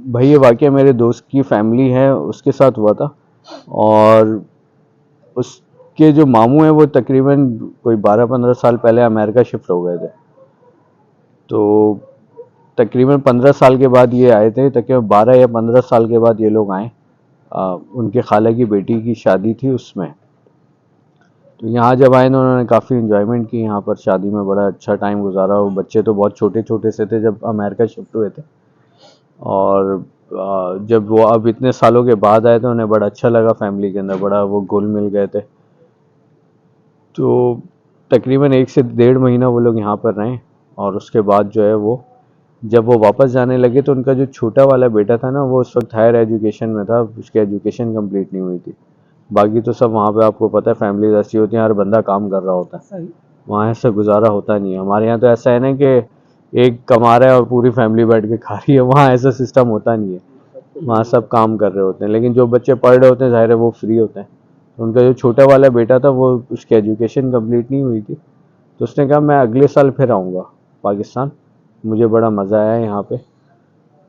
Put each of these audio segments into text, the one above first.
भाई ये वाकया मेरे दोस्त की फैमिली है उसके साथ हुआ था। और उसके जो मामू हैं वो तकरीबन कोई 12-15 साल पहले अमेरिका शिफ्ट हो गए थे। तो तकरीबन 15 साल के बाद ये आए थे, तकरीबन 12 या 15 साल के बाद ये लोग आए। उनके खाला की बेटी की शादी थी उसमें। तो यहाँ जब आए ना उन्होंने काफ़ी इन्जॉयमेंट की, यहाँ पर शादी में बड़ा अच्छा टाइम गुजारा। वो बच्चे तो बहुत छोटे छोटे से थे जब अमेरिका शिफ्ट हुए थे। और जब वो अब इतने सालों के बाद आए तो उन्हें बड़ा अच्छा लगा, फैमिली के अंदर बड़ा वो घुल मिल गए थे। तो तकरीबन 1 से 1.5 महीना वो लोग यहाँ पर रहे। और उसके बाद जो है वो जब वो वापस जाने लगे तो उनका जो छोटा वाला बेटा था ना वो उस वक्त हायर एजुकेशन में था, उसकी एजुकेशन कंप्लीट नहीं हुई थी। बाकी तो सब वहाँ पे आपको पता है फैमिली ऐसी होती है, हर बंदा काम कर रहा होता है, वहाँ ऐसा गुजारा होता नहीं है। हमारे यहाँ तो ऐसा है ना कि एक कमा रहा है और पूरी फैमिली बैठ के खा रही है, वहाँ ऐसा सिस्टम होता नहीं है। वहाँ सब काम कर रहे होते हैं, लेकिन जो बच्चे पढ़ रहे होते हैं ज़ाहिर है वो फ्री होते हैं। तो उनका जो छोटा वाला बेटा था वो उसकी एजुकेशन कंप्लीट नहीं हुई थी, तो उसने कहा मैं अगले साल फिर आऊँगा पाकिस्तान, मुझे बड़ा मज़ा आया यहाँ पे।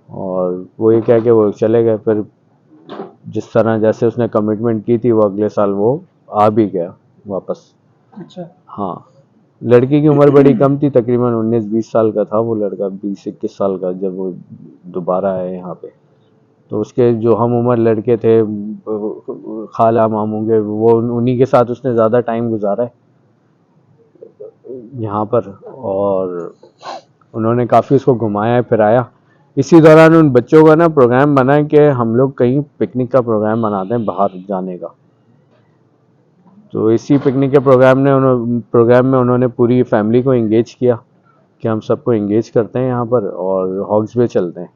और वो ये कह के वो चले गए। फिर जिस तरह जैसे उसने कमिटमेंट की थी वो अगले साल वो आ भी गया वापस। अच्छा। हाँ, लड़की की उम्र बड़ी कम थी, तकरीबन 19-20 साल का था वो लड़का, 20-21 साल का, जब वो दोबारा आया यहाँ पे। तो उसके जो हम उम्र लड़के थे खाला मामू के, वो उन्हीं के साथ उसने ज़्यादा टाइम गुजारा है यहाँ पर। और उन्होंने काफ़ी उसको घुमाया फिराया। इसी दौरान उन बच्चों का ना प्रोग्राम बना कि हम लोग कहीं पिकनिक का प्रोग्राम बनाते हैं बाहर जाने का। तो इसी पिकनिक के प्रोग्राम में उन्होंने पूरी फैमिली को एंगेज किया कि हम सबको एंगेज करते हैं यहाँ पर और हॉग्स वे चलते हैं।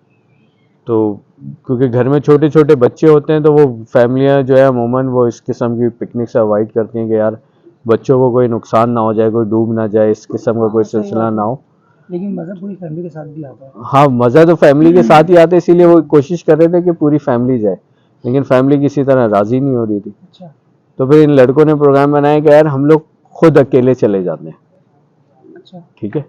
तो क्योंकि घर में छोटे छोटे बच्चे होते हैं तो वो फैमिलियाँ जो है अमूमन वो इस किस्म की पिकनिक से अवॉइड करती हैं कि यार बच्चों को कोई नुकसान ना हो जाए, कोई डूब ना जाए, इस किस्म का कोई सिलसिला ना हो। लेकिन मज़ा पूरी फैमिली के साथ भी आता है। हाँ, मज़ा तो फैमिली के साथ ही आता है, इसीलिए वो कोशिश कर रहे थे कि पूरी फैमिली जाए, लेकिन फैमिली किसी तरह राज़ी नहीं हो रही थी। अच्छा। तो फिर इन लड़कों ने प्रोग्राम बनाया कि यार हम लोग खुद अकेले चले जाते हैं। अच्छा। ठीक है।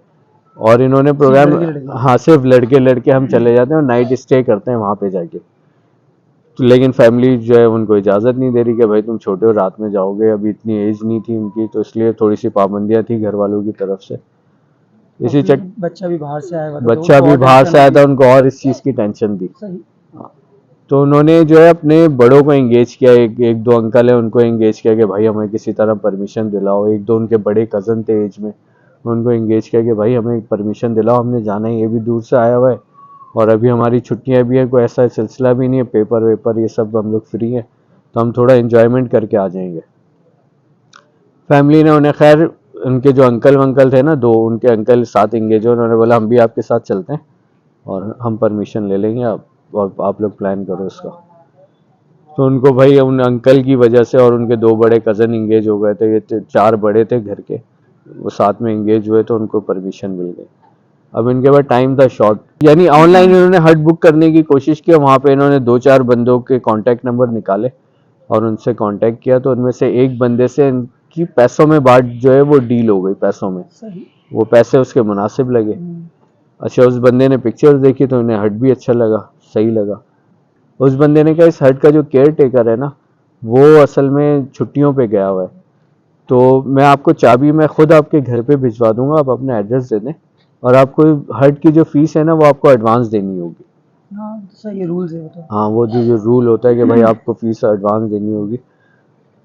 और इन्होंने सिर्फ प्रोग्राम, लड़के लड़के। हाँ सिर्फ लड़के लड़के हम चले जाते हैं और नाइट स्टे करते हैं वहाँ पे जाके। तो लेकिन फैमिली जो है उनको इजाज़त नहीं दे रही कि भाई तुम छोटे हो, रात में जाओगे, अभी इतनी एज नहीं थी उनकी, तो इसलिए थोड़ी सी पाबंदियाँ थी घर वालों की तरफ से। और इसी फिर चक बच्चा भी बाहर से आया हुआ था तो बच्चा उनको भी और बाहर टेंशन से आया होगी। था, उनको और इस चीज़ की टेंशन थी। सही। तो उन्होंने जो है अपने बड़ों को एंगेज किया, एक दो अंकल है उनको एंगेज किया कि भाई हमें किसी तरह परमिशन दिलाओ। एक दो उनके बड़े कज़न थे एज में, उनको एंगेज किया कि भाई हमें परमिशन दिलाओ, हमने जाना है, ये भी दूर से आया हुआ है और अभी हमारी छुट्टियां भी हैं, कोई ऐसा सिलसिला भी नहीं है, पेपर वेपर ये सब हम लोग फ्री हैं, तो हम थोड़ा इन्जॉयमेंट करके आ जाएंगे। फैमिली ने उन्हें खैर, उनके जो अंकल वंकल थे ना, दो उनके अंकल साथ एंगेज हुए, उन्होंने बोला हम भी आपके साथ चलते हैं और हम परमिशन ले लेंगे आप, और आप लोग प्लान करो इसका। तो उनको भाई उन अंकल की वजह से और उनके दो बड़े कज़न इंगेज हो गए थे, ये 4 बड़े थे घर के, वो साथ में इंगेज हुए तो उनको परमिशन मिल गई। अब इनके पास टाइम था शॉर्ट, यानी ऑनलाइन इन्होंने हट बुक करने की कोशिश की। वहाँ पे इन्होंने 2-4 बंदों के कांटेक्ट नंबर निकाले और उनसे कांटेक्ट किया, तो उनमें से एक बंदे से इनकी पैसों में बात जो है वो डील हो गई, पैसों में सही। वो पैसे उसके मुनासिब लगे। अच्छा, उस बंदे ने पिक्चर्स देखी तो उन्हें हट भी अच्छा लगा, सही लगा। उस बंदे ने कहा इस हट का जो केयर टेकर है ना वो असल में छुट्टियों पे गया हुआ है, तो मैं आपको चाबी मैं खुद आपके घर पे भिजवा दूंगा, आप अपना एड्रेस दे दें और आपको हट की जो फीस है ना वो आपको एडवांस देनी होगी। हाँ तो सही रूल्स है वो तो। हाँ, वो जो रूल होता है कि भाई आपको फीस एडवांस देनी होगी।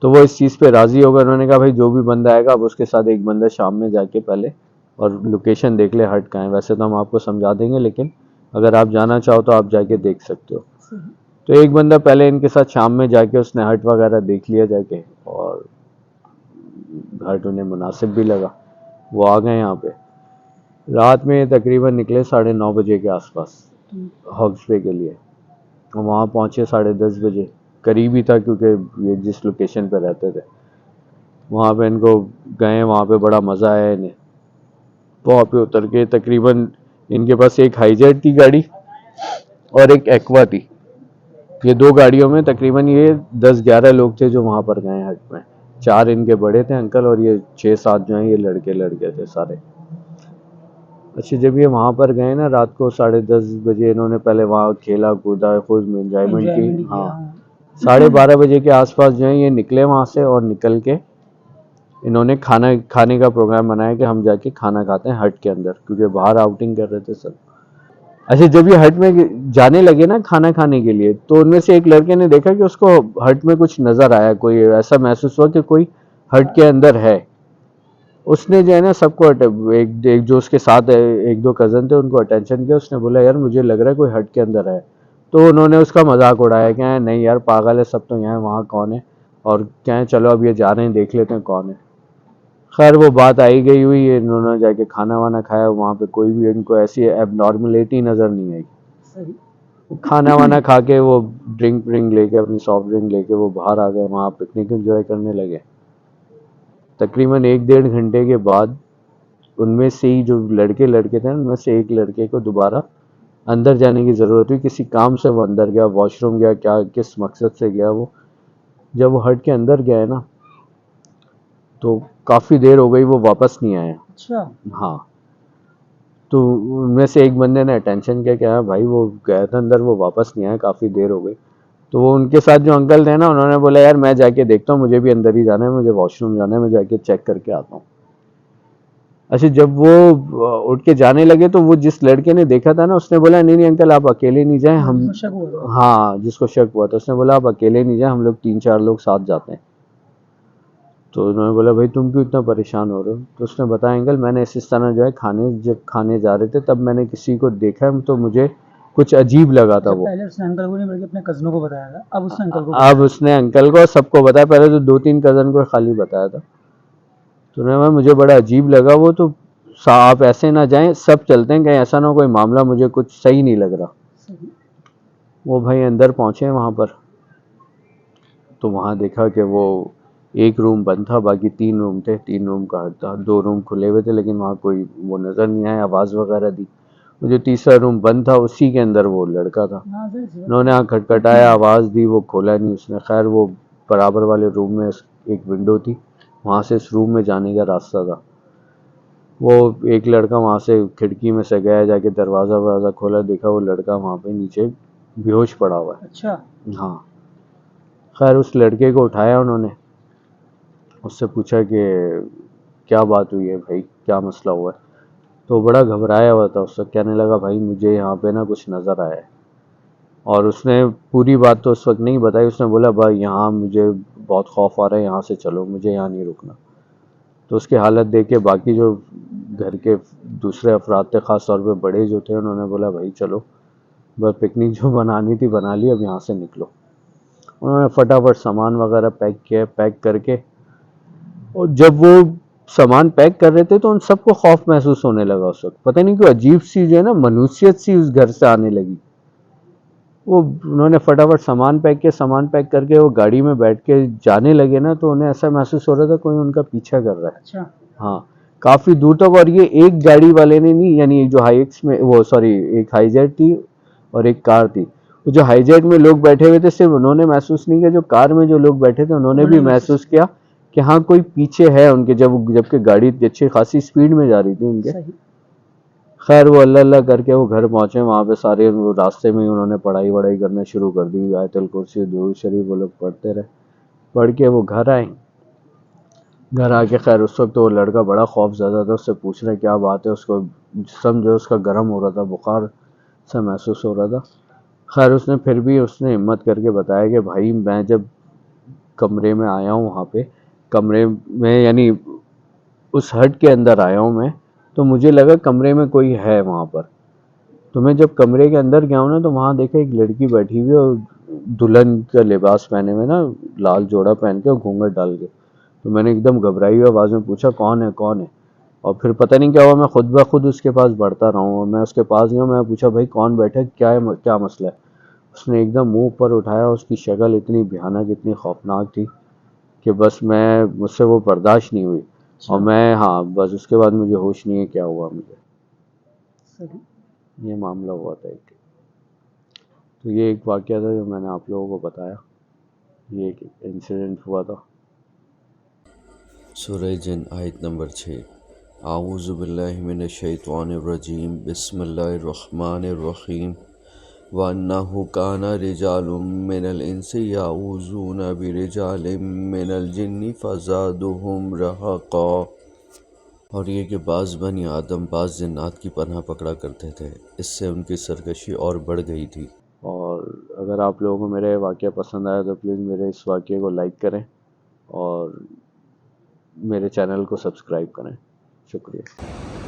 तो वो इस चीज़ पे राज़ी होगा। उन्होंने कहा भाई जो भी बंदा आएगा आप उसके साथ एक बंदा शाम में जाके पहले और लोकेशन देख ले हट कहाँ है, वैसे तो हम आपको समझा देंगे लेकिन अगर आप जाना चाहो तो आप जाके देख सकते हो। तो एक बंदा पहले इनके साथ शाम में जाके उसने हट वगैरह देख लिया जाके, और हट उन्हें मुनासिब भी लगा, वो आ गए यहाँ पे। रात में तकरीबन निकले 9:30 बजे के आसपास हॉग्स वे के लिए, वहाँ पहुँचे 10:30 बजे, करीब ही था क्योंकि ये जिस लोकेशन पे रहते थे। वहाँ पे इनको गए, वहाँ पे बड़ा मज़ा आया इन्हें। वहाँ पे उतर के तकरीबन इनके पास एक हाईजेट थी गाड़ी और एक एक्वा थी, ये 2 गाड़ियों में तकरीबन ये 10-11 लोग थे जो वहाँ पर गए हट में। 4 इनके बड़े थे अंकल और ये 6-7 जो हैं ये लड़के लड़के थे सारे। अच्छा, जब ये वहाँ पर गए ना रात को 10:30 बजे, इन्होंने पहले वहाँ खेला कूदा, खूब एंजॉयमेंट की। एंजॉयमेंट किया। हाँ, हाँ। 12:30 बजे के आसपास जो है ये निकले वहाँ से, और निकल के इन्होंने खाने का प्रोग्राम बनाया कि हम जाके खाना खाते हैं हट के अंदर, क्योंकि बाहर आउटिंग कर रहे थे सब। अच्छा, जब ये हट में जाने लगे ना खाना खाने के लिए, तो उनमें से एक लड़के ने देखा कि उसको हट में कुछ नजर आया, कोई ऐसा महसूस हुआ कि कोई हट के अंदर है। उसने जो है ना सबको एक जो उसके साथ एक दो कजन थे उनको अटेंशन किया। उसने बोला यार मुझे लग रहा है कोई हट के अंदर है। तो उन्होंने उसका मजाक उड़ाया कि नहीं यार पागल है, सब तो यहाँ है, वहाँ कौन है, और क्या है, चलो अब ये जा रहे हैं देख लेते हैं कौन है। खैर वो बात आई गई हुई, इन्होंने जाके खाना वाना खाया, वहाँ पे कोई भी इनको ऐसी एबनॉर्मलिटी नज़र नहीं आई। सही। खाना वाना खा के वो ड्रिंक लेके, अपनी सॉफ्ट ड्रिंक लेके वो बाहर आ गए, वहाँ पिकनिक एंजॉय करने लगे। तकरीबन 1-1.5 घंटे के बाद उनमें से ही जो लड़के थे उनमें से एक लड़के को दोबारा अंदर जाने की ज़रूरत हुई। किसी काम से वो अंदर गया, वॉशरूम गया, क्या किस मकसद से गया वो। जब वो हट के अंदर गया ना, तो काफ़ी देर हो गई वो वापस नहीं आया। अच्छा। हाँ, तो उनमें से एक बंदे ने अटेंशन किया कि हाँ भाई वो गया था अंदर, वो वापस नहीं आया, काफ़ी देर हो गई। तो वो उनके साथ जो अंकल थे ना, उन्होंने बोला यार मैं जाके देखता हूँ, मुझे भी अंदर ही जाना है, मुझे वॉशरूम जाना है, मैं जाके चेक करके आता हूँ। अच्छा, जब वो उठ के जाने लगे तो वो जिस लड़के ने देखा था ना, उसने बोला नहीं नहीं अंकल आप अकेले नहीं जाएं, हम। जिसको शक हुआ था। हाँ, जिसको शक हुआ था उसने बोला आप अकेले नहीं जाएं, हम लोग 3-4 लोग साथ जाते हैं। तो उन्होंने बोला भाई तुम क्यों इतना परेशान हो रहे हो। तो उसने बताया अंकल मैंने इस तरह जो है जब खाने जा रहे थे तब मैंने किसी को देखा, तो मुझे कुछ अजीब लगा था अच्छा, वो। पहले उसने अंकल को नहीं बल्कि अपने कज़नों को बताया था, अब उसने अंकल को अब बताया। उसने अंकल को सबको बताया, पहले तो 2-3 कज़न को खाली बताया था। तो उन्होंने बोला मुझे बड़ा अजीब लगा वो, तो आप ऐसे ना जाएं, सब चलते हैं, कहीं ऐसा ना हो कोई मामला, मुझे कुछ सही नहीं लग रहा। सही। वो भाई अंदर पहुंचे वहां पर, तो वहां देखा कि वो एक रूम बंद था, बाकी 3 रूम थे, 3 रूम का हट था, 2 रूम खुले हुए थे, लेकिन वहाँ कोई वो नज़र नहीं आया, आवाज़ वगैरह दी। वो जो तीसरा रूम बंद था उसी के अंदर वो लड़का था। हाँ सही सी बात उन्होंने आँख खटखटाया, आवाज़ दी, वो खोला नहीं उसने। खैर वो बराबर वाले रूम में एक विंडो थी, वहाँ से इस रूम में जाने का रास्ता था। वो एक लड़का वहाँ से खिड़की में से गया, जाके दरवाज़ा वरवाज़ा खोला, देखा वो लड़का वहाँ पे नीचे बेहोश पड़ा हुआ है। अच्छा। हाँ, खैर उस लड़के को उठाया उन्होंने, उससे पूछा कि क्या बात हुई है भाई, क्या मसला हुआ है। तो बड़ा घबराया हुआ था, उससे कहने लगा भाई मुझे यहाँ पे ना कुछ नज़र आया है। और उसने पूरी बात तो उस वक्त नहीं बताई, उसने बोला भाई यहाँ मुझे बहुत खौफ आ रहा है, यहाँ से चलो, मुझे यहाँ नहीं रुकना। तो उसकी हालत देख के बाकी जो घर के दूसरे अफराद थे, ख़ास तौर पे बड़े जो थे, उन्होंने बोला भाई चलो, बस पिकनिक जो बनानी थी बना ली, अब यहाँ से निकलो। उन्होंने फटाफट सामान वगैरह पैक किया, पैक करके, और जब वो सामान पैक कर रहे थे तो उन सबको खौफ महसूस होने लगा। उस वक्त पता नहीं क्यों अजीब सी जो है ना मनुष्यत सी उस घर से आने लगी। वो उन्होंने फटाफट सामान पैक करके वो गाड़ी में बैठ के जाने लगे ना, तो उन्हें ऐसा महसूस हो रहा था कोई उनका पीछा कर रहा है। अच्छा। हाँ, काफ़ी दूर तक। और ये एक गाड़ी वाले ने नहीं, यानी जो हाईएक्स में वो सॉरी एक हाईजेट थी और एक कार थी। वो जो हाईजेट में लोग बैठे हुए थे सिर्फ उन्होंने महसूस नहीं किया, जो कार में जो लोग बैठे थे उन्होंने भी महसूस किया कि हाँ कोई पीछे है उनके, जबकि गाड़ी अच्छी खासी स्पीड में जा रही थी उनके। सही। खैर वो अल्लाह अल्लाह करके वो घर पहुंचे, वहाँ पे सारे वो रास्ते में ही उन्होंने पढ़ाई वढ़ाई करना शुरू कर दी, आयतुल कुर्सी दुरूद शरीफ वो लोग पढ़ते रहे। पढ़ के वो घर आए। घर आके खैर उस वक्त तो वो लड़का बड़ा खौफ ज़्यादा था, उससे पूछ रहे क्या बात है, उसको समझो उसका गर्म हो रहा था, बुखार सा महसूस हो रहा था। खैर उसने फिर भी उसने हिम्मत करके बताया कि भाई मैं जब कमरे में आया हूँ, वहाँ पे कमरे में यानी उस हट के अंदर आया हूँ मैं, तो मुझे लगा कमरे में कोई है वहाँ पर। तो मैं जब कमरे के अंदर गया हूँ ना, तो वहाँ देखा एक लड़की बैठी हुई है, और दुल्हन का लिबास पहने हुए ना, लाल जोड़ा पहन के और घूंघट डाल के। तो मैंने एकदम घबराई हुई आवाज़ में पूछा कौन है कौन है। और फिर पता नहीं क्या हुआ, मैं खुद ब खुद उसके पास बढ़ता रहा हूँ, और मैं उसके पास गया, मैं पूछा भाई कौन बैठा है, क्या है, क्या मसला है। उसने एकदम मुंह ऊपर उठाया, उसकी शक्ल इतनी भयानक इतनी खौफनाक थी कि बस मुझसे वो बर्दाश्त नहीं हुई। और मैं हाँ बस उसके बाद मुझे होश नहीं है क्या हुआ मुझे। सही। ये मामला हुआ था एक। तो ये एक वाक़या था जो मैंने आप लोगों को बताया, ये एक इंसिडेंट हुआ था। सूरह जिन आयत नंबर 6। आऊज़ु बिल्लाहि मिनश शैतानिर रजीम बिस्मिल्लाहिर रहमानिर रहीम व अन्नहु काना रिजालुम मिनल इंसि याऊज़ूना बिरिजालिम मिनल जिन्नि फज़ादुहुम रहक़ा। और ये कि बाज़ बनी आदम बाज़ जिन्नात की पनाह पकड़ा करते थे, इससे उनकी सरकशी और बढ़ गई थी। और अगर आप लोगों को मेरे वाक़या पसंद आया तो प्लीज़ मेरे इस वाक़ये को लाइक करें और मेरे चैनल को सब्सक्राइब करें। शुक्रिया।